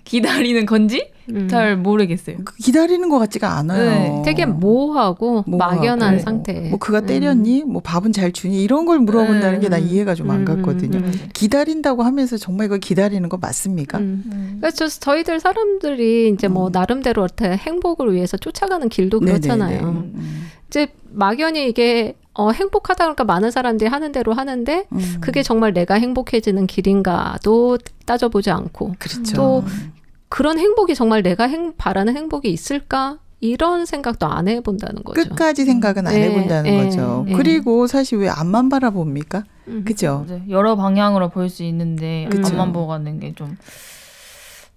기다리는 건지 잘 모르겠어요. 기다리는 것 같지가 않아요. 네, 되게 모호하고 막연한 상태. 뭐 그가 때렸니? 뭐 밥은 잘 주니? 이런 걸 물어본다는 게 난 이해가 좀 안 갔거든요. 기다린다고 하면서 정말 이걸 기다리는 거 맞습니까? 그래서 저희들 사람들이 이제 뭐 나름대로 행복을 위해서 쫓아가는 길도 그렇잖아요. 이제 막연히 이게 행복하다 그러니까 많은 사람들이 하는 대로 하는데 그게 정말 내가 행복해지는 길인가도 따져보지 않고 그렇죠. 또 그런 행복이 정말 내가 바라는 행복이 있을까? 이런 생각도 안 해본다는 거죠. 끝까지 생각은 안 해본다는 거죠. 그리고 사실 왜 앞만 바라봅니까? 그죠? 여러 방향으로 볼 수 있는데 앞만 보고 가는 게 좀...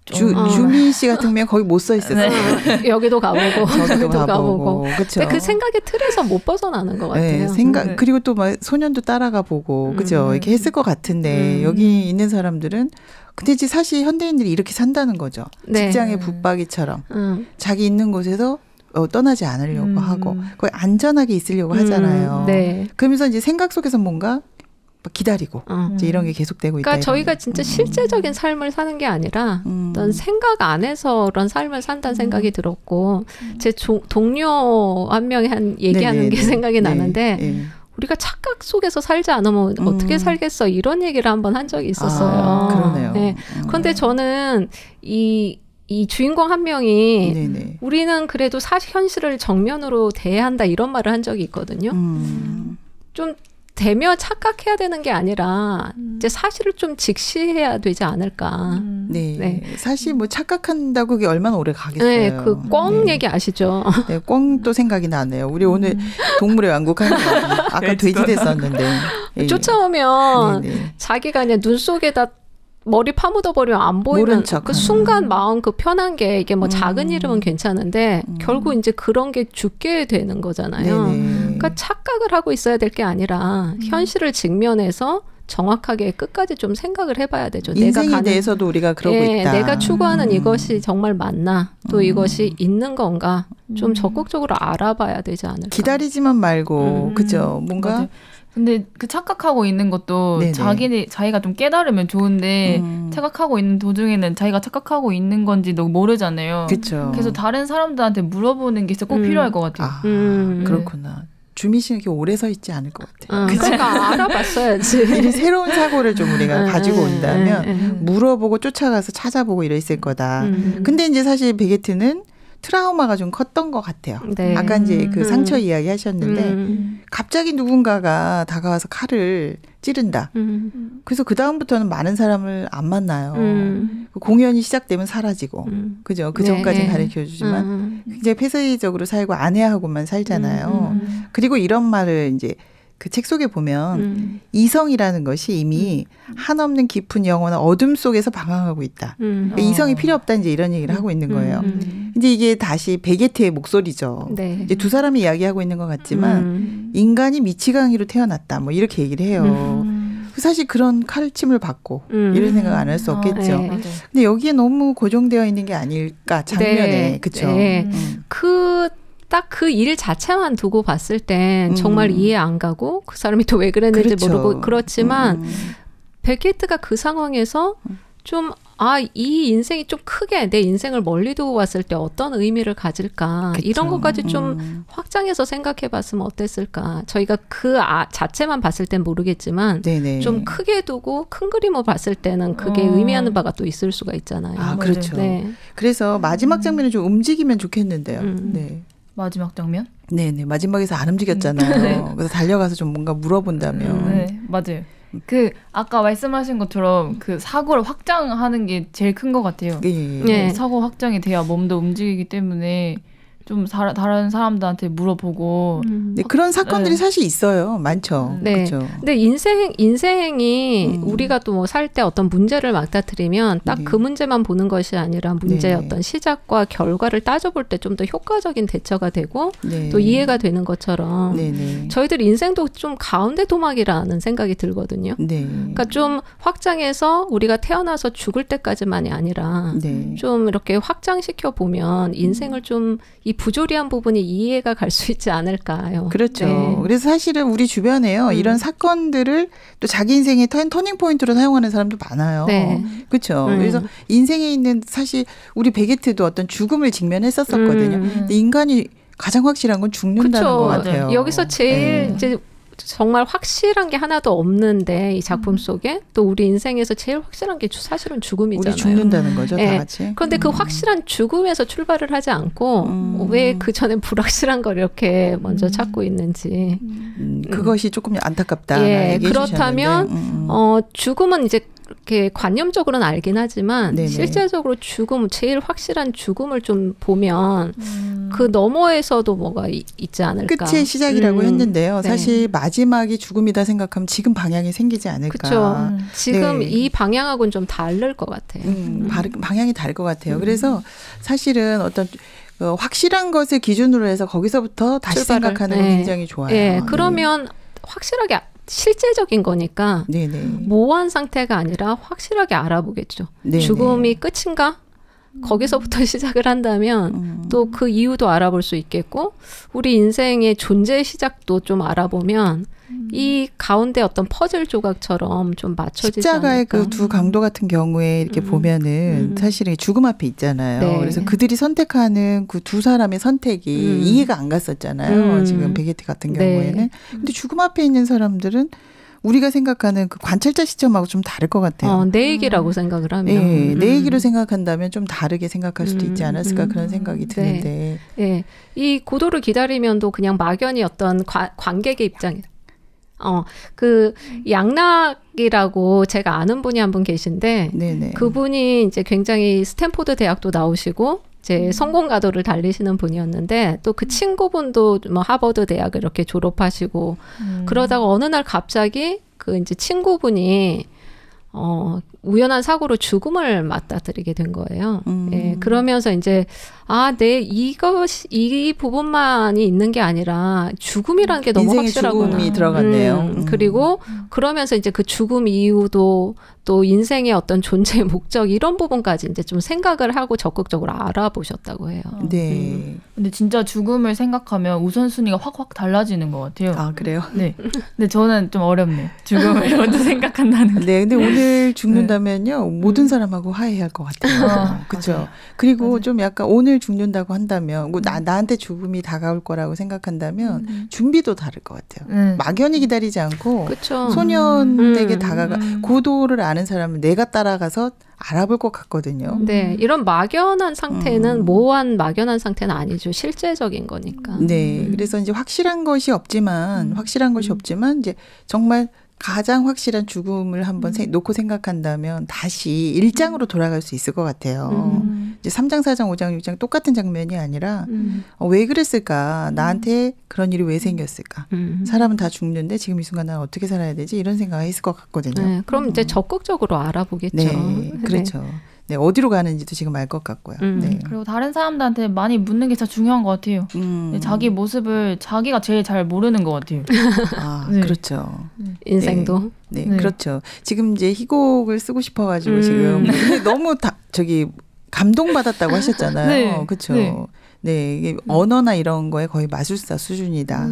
주미 씨 같은 경우는 거기 못 써 있었어요. 네. 여기도 가보고 저기도 가보고. 그렇죠. 근데 그 생각의 틀에서 못 벗어나는 것 같아요. 네, 그리고 또 막 소년도 따라가 보고 그죠? 이렇게 했을 것 같은데 여기 있는 사람들은 근데 이제 사실 현대인들이 이렇게 산다는 거죠. 네. 직장의 붙박이처럼 자기 있는 곳에서 떠나지 않으려고 하고 거의 안전하게 있으려고 하잖아요. 네. 그러면서 이제 생각 속에서 뭔가 기다리고 이제 이런 게 계속되고 있다. 그러니까 저희가 진짜 실제적인 삶을 사는 게 아니라 어떤 생각 안에서 그런 삶을 산다는 생각이 들었고 제 동료 한 명이 얘기하는 게 생각이 나는데 우리가 착각 속에서 살지 않으면 어떻게 살겠어 이런 얘기를 한번 한 적이 있었어요. 그러네요. 네. 그런데 저는 이 주인공 한 명이 우리는 그래도 현실을 정면으로 대해야 한다 이런 말을 한 적이 있거든요. 좀 되면 착각해야 되는 게 아니라 이제 사실을 좀 직시해야 되지 않을까. 네. 사실 뭐 착각한다고 그게 얼마나 오래 가겠어요. 네, 그 꿩 얘기 아시죠? 네, 꿩도 생각이 나네요. 우리 오늘 동물의 왕국 하는 거 아까 돼지 됐었는데 쫓아오면 자기가 그냥 눈 속에다 머리 파묻어버리면 안 보이면 그 순간 마음 그 편한 게 이게 뭐 작은 이름은 괜찮은데 결국 이제 그런 게 죽게 되는 거잖아요. 그러니까 착각을 하고 있어야 될 게 아니라 현실을 직면해서 정확하게 끝까지 좀 생각을 해봐야 되죠. 인생에 대해서도 우리가 그러고 있다. 내가 추구하는 이것이 정말 맞나? 또 이것이 있는 건가? 좀 적극적으로 알아봐야 되지 않을까? 기다리지만 말고 그죠? 뭔가 근데 그 착각하고 있는 것도 자기가 좀 깨달으면 좋은데 착각하고 있는 도중에는 자기가 착각하고 있는 건지도 모르잖아요. 그렇죠. 그래서 다른 사람들한테 물어보는 게 진짜 꼭 필요할 것 같아요. 그렇구나. 주미 씨는 이렇게 오래 서 있지 않을 것 같아요. 그러니까 알아봤어야지. 새로운 사고를 좀 우리가 가지고 온다면 물어보고 쫓아가서 찾아보고 이랬을 거다. 근데 이제 사실 베게트는 트라우마가 좀 컸던 것 같아요. 네. 아까 이제 그 상처 이야기 하셨는데 갑자기 누군가가 다가와서 칼을 찌른다. 그래서 그 다음부터는 많은 사람을 안 만나요. 공연이 시작되면 사라지고, 그죠? 그 전까지는 가르쳐주지만 굉장히 폐쇄적으로 살고 아내하고만 살잖아요. 그리고 이런 말을 이제 그 책 속에 보면 이성이라는 것이 이미 한없는 깊은 영원한 어둠 속에서 방황하고 있다. 그러니까 이성이 필요 없다 이제 이런 얘기를 하고 있는 거예요. 이제 이게 다시 베게트의 목소리죠. 네. 이제 두 사람이 이야기하고 있는 것 같지만 인간이 미치광이로 태어났다. 뭐 이렇게 얘기를 해요. 사실 그런 칼침을 받고 이런 생각 안 할 수 없겠죠. 네. 근데 여기에 너무 고정되어 있는 게 아닐까 장면에. 네. 그렇죠. 네. 딱 그 일 자체만 두고 봤을 땐 정말 이해 안 가고 그 사람이 또 왜 그랬는지 그렇죠. 모르고 그렇지만 베게트가 그 상황에서 좀 이 인생이 좀 크게 내 인생을 멀리 두고 봤을 때 어떤 의미를 가질까 그쵸. 이런 것까지 좀 확장해서 생각해 봤으면 어땠을까. 저희가 그 자체만 봤을 땐 모르겠지만 네네. 좀 크게 두고 큰 그림을 봤을 때는 그게 의미하는 바가 또 있을 수가 있잖아요. 그렇죠. 네. 그래서 마지막 장면을 좀 움직이면 좋겠는데요. 네. 마지막 장면? 네네. 마지막에서 안 움직였잖아요. 네. 그래서 달려가서 좀 뭔가 물어본다면. 네, 맞아요. 그 아까 말씀하신 것처럼 그 사고를 확장하는 게 제일 큰 것 같아요. 네. 사고 확장이 돼야 몸도 움직이기 때문에 좀 다른 사람들한테 물어보고 네, 그런 사건들이 사실 있어요. 많죠. 네. 그렇죠. 근데 인생이 우리가 또 뭐 살 때 어떤 문제를 막다트리면 딱 그 문제만 보는 것이 아니라 문제의 어떤 시작과 결과를 따져볼 때 좀 더 효과적인 대처가 되고 또 이해가 되는 것처럼 저희들 인생도 좀 가운데 도막이라는 생각이 들거든요. 그러니까 좀 확장해서 우리가 태어나서 죽을 때까지만이 아니라 좀 이렇게 확장시켜 보면 인생을 좀 이 부조리한 부분이 이해가 갈 수 있지 않을까요? 그렇죠. 네. 그래서 사실은 우리 주변에요. 이런 사건들을 또 자기 인생의 터닝 포인트로 사용하는 사람도 많아요. 네. 그렇죠. 그래서 인생에 있는 사실 우리 베게트도 어떤 죽음을 직면했었거든요. 근데 인간이 가장 확실한 건 죽는다는 그쵸. 것 같아요. 여기서 제일 이제 정말 확실한 게 하나도 없는데 이 작품 속에 또 우리 인생에서 제일 확실한 게 사실은 죽음이잖아요. 우리 죽는다는 거죠, 다 같이. 그런데 그 확실한 죽음에서 출발을 하지 않고 왜 그 전에 불확실한 걸 이렇게 먼저 찾고 있는지. 그것이 조금 안타깝다. 예, 그렇다면 죽음은 이제 이렇게 관념적으로는 알긴 하지만 실제적으로 죽음, 제일 확실한 죽음을 좀 보면 그 너머에서도 뭐가 있지 않을까. 끝의 시작이라고 했는데요. 사실 마지막이 죽음이다 생각하면 지금 방향이 생기지 않을까. 그렇죠. 지금 이 방향하고는 좀 다를 것 같아요. 방향이 다를 것 같아요. 그래서 사실은 어떤 확실한 것을 기준으로 해서 거기서부터 다시 생각하는 건 굉장히 좋아요. 예, 그러면 확실하게 실제적인 거니까 모호한 상태가 아니라 확실하게 알아보겠죠. 죽음이 끝인가? 거기서부터 시작을 한다면 또 그 이유도 알아볼 수 있겠고 우리 인생의 존재 시작도 좀 알아보면 이 가운데 어떤 퍼즐 조각처럼 좀 맞춰지지 십자가의 않을까. 그 두 강도 같은 경우에 이렇게 보면은 사실은 죽음 앞에 있잖아요. 그래서 그들이 선택하는 그 두 사람의 선택이 이해가 안 갔었잖아요. 지금 베게트 같은 경우에는. 근데 죽음 앞에 있는 사람들은 우리가 생각하는 그 관찰자 시점하고 좀 다를 것 같아요. 내 얘기라고 생각을 하면. 내 얘기로 생각한다면 좀 다르게 생각할 수도 있지 않았을까 그런 생각이 드는데. 이 고도를 기다리면도 그냥 막연히 어떤 관객의 입장에 그 양락이라고 제가 아는 분이 한 분 계신데 그분이 이제 굉장히 스탠포드 대학도 나오시고 이제 성공가도를 달리시는 분이었는데 또 그 친구분도 뭐 하버드 대학을 이렇게 졸업하시고 그러다가 어느 날 갑자기 그 이제 친구분이 우연한 사고로 죽음을 맞닥뜨리게 된 거예요. 그러면서 이제 이 부분만이 있는 게 아니라 죽음이라는 게 너무 인생의 확실하구나. 죽음이 들어갔네요. 그리고 그러면서 이제 그 죽음 이후도 또 인생의 어떤 존재의 목적 이런 부분까지 이제 좀 생각을 하고 적극적으로 알아보셨다고 해요. 네. 근데 진짜 죽음을 생각하면 우선순위가 확확 달라지는 것 같아요. 아, 그래요? 네. 근데 저는 좀 어렵네요. 죽음을 먼저 생각한다는 게. 네, 근데 오늘 죽는다면요, 모든 사람하고 화해할 것 같아요. 그렇죠. 그리고 맞아요. 좀 약간 오늘 죽는다고 한다면, 뭐 나한테 죽음이 다가올 거라고 생각한다면 준비도 다를 것 같아요. 막연히 기다리지 않고 그쵸. 소년에게 다가가 고도를 아는 사람은 내가 따라가서 알아볼 것 같거든요. 네, 이런 막연한 상태는 모호한 막연한 상태는 아니죠. 실제적인 거니까. 네, 그래서 이제 확실한 것이 없지만 이제 정말 가장 확실한 죽음을 한번 놓고 생각한다면 다시 일장으로 돌아갈 수 있을 것 같아요. 이제 3장, 4장, 5장, 6장 똑같은 장면이 아니라 왜 그랬을까? 나한테 그런 일이 왜 생겼을까? 사람은 다 죽는데 지금 이 순간 나는 어떻게 살아야 되지? 이런 생각이 있을 것 같거든요. 네, 그럼 이제 적극적으로 알아보겠죠. 네, 그렇죠. 네, 어디로 가는지도 지금 알 것 같고요. 네. 그리고 다른 사람들한테 많이 묻는 게 진짜 중요한 것 같아요. 자기 모습을 자기가 제일 잘 모르는 것 같아요. 아, 네. 그렇죠. 인생도. 네, 그렇죠. 지금 이제 희곡을 쓰고 싶어가지고 지금 근데 너무 감동받았다고 하셨잖아요. 네. 그렇죠. 네. 네, 이게 언어나 이런 거에 거의 마술사 수준이다.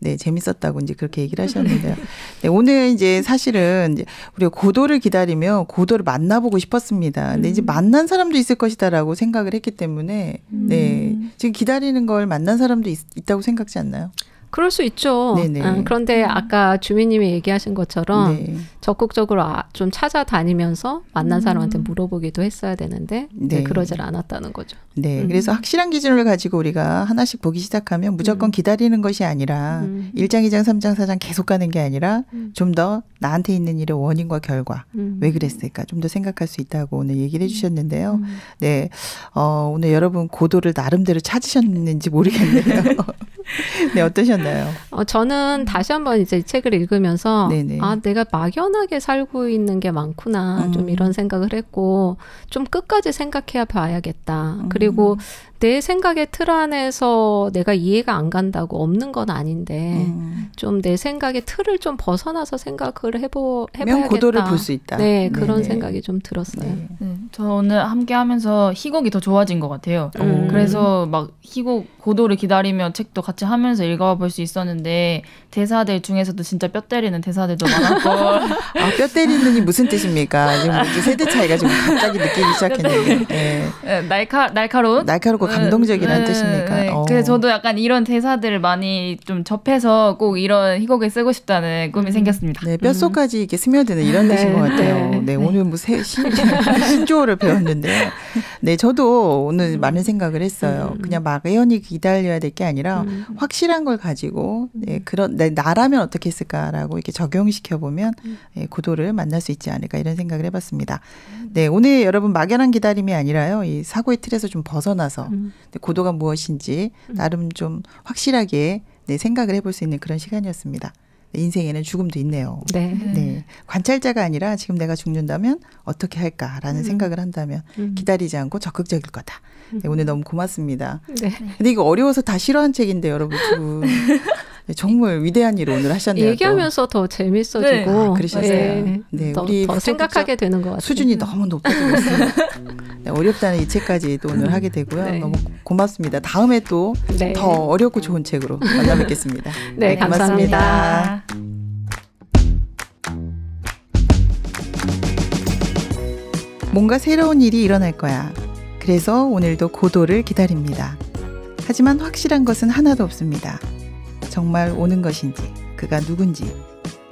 네, 재밌었다고 이제 그렇게 얘기를 하셨는데요. 네, 오늘 이제 사실은 이제 우리가 고도를 기다리며 고도를 만나보고 싶었습니다. 근데 이제 만난 사람도 있을 것이다라고 생각을 했기 때문에 네, 지금 기다리는 걸 만난 사람도 있다고 생각지 않나요? 그럴 수 있죠. 네네. 그런데 아까 주민님이 얘기하신 것처럼 네. 적극적으로 좀 찾아다니면서 만난 사람한테 물어보기도 했어야 되는데 네. 그러질 않았다는 거죠. 네, 그래서 확실한 기준을 가지고 우리가 하나씩 보기 시작하면 무조건 기다리는 것이 아니라 1장, 2장, 3장, 4장 계속 가는 게 아니라 좀 더 나한테 있는 일의 원인과 결과 왜 그랬을까 좀 더 생각할 수 있다고 오늘 얘기를 해주셨는데요. 네, 오늘 여러분 고도를 나름대로 찾으셨는지 모르겠네요. 네, 어떠셨나요? 저는 다시 한번 이제 이 책을 읽으면서 네네. 내가 막연하게 살고 있는 게 많구나 좀 이런 생각을 했고 좀 끝까지 생각해 봐야겠다. 그리고 내 생각의 틀 안에서 내가 이해가 안 간다고 없는 건 아닌데 좀 내 생각의 틀을 좀 벗어나서 생각을 해봐야겠다. 고도를 볼 수 있다. 네, 그런 네네. 생각이 좀 들었어요. 네. 저는 함께 하면서 희곡이 더 좋아진 것 같아요. 그래서 막 희곡 고도를 기다리며 책도 같이 하면서 읽어볼 수 있었는데 대사들 중에서도 진짜 뼈 때리는 대사들도 많았고 뼈 때리는이 무슨 뜻입니까? 지금 이제 세대 차이가 지금 갑자기 느끼기 시작했는데 네, 날카롭고 감동적이라는 뜻입니까? 네. 그래서 저도 약간 이런 대사들을 많이 좀 접해서 꼭 이런 희곡을 쓰고 싶다는 꿈이 생겼습니다. 네, 뼛속까지 이렇게 스며드는 이런 뜻인 것 같아요. 네, 오늘 뭐 신조어를 배웠는데요. 네, 저도 오늘 많은 생각을 했어요. 그냥 막연히 기다려야 될 게 아니라 확실한 걸 가지고 나라면 어떻게 했을까라고 이렇게 적용시켜 보면 고도를 만날 수 있지 않을까 이런 생각을 해봤습니다. 네, 오늘 여러분 막연한 기다림이 아니라요, 이 사고의 틀에서 좀 벗어나서 고도가 무엇인지 나름 좀 확실하게 생각을 해볼 수 있는 그런 시간이었습니다. 인생에는 죽음도 있네요. 네. 관찰자가 아니라 지금 내가 죽는다면 어떻게 할까라는 생각을 한다면 기다리지 않고 적극적일 거다. 네, 오늘 너무 고맙습니다. 네. 근데 이거 어려워서 다 싫어한 책인데 여러분 네, 정말 위대한 일을 오늘 하셨네요. 얘기하면서 더 재밌어지고 그러셨어요. 네, 우리 더 생각하게 되는 것 같아요. 수준이 너무 높아지고 있어요. 네, 어렵다는 이 책까지 또 오늘 하게 되고요. 네. 너무 고맙습니다. 다음에 또 더 어렵고 좋은 책으로 만나 뵙겠습니다. 네, 감사합니다. 뭔가 새로운 일이 일어날 거야. 그래서 오늘도 고도를 기다립니다. 하지만 확실한 것은 하나도 없습니다. 정말 오는 것인지, 그가 누군지.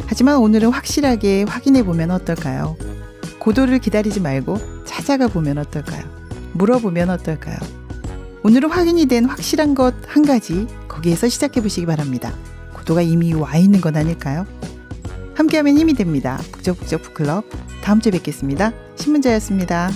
하지만 오늘은 확실하게 확인해 보면 어떨까요? 고도를 기다리지 말고 찾아가 보면 어떨까요? 물어보면 어떨까요? 오늘은 확인이 된 확실한 것 한 가지, 거기에서 시작해 보시기 바랍니다. 고도가 이미 와 있는 건 아닐까요? 함께하면 힘이 됩니다. 북적북적 북클럽. 다음 주에 뵙겠습니다. 신문자였습니다.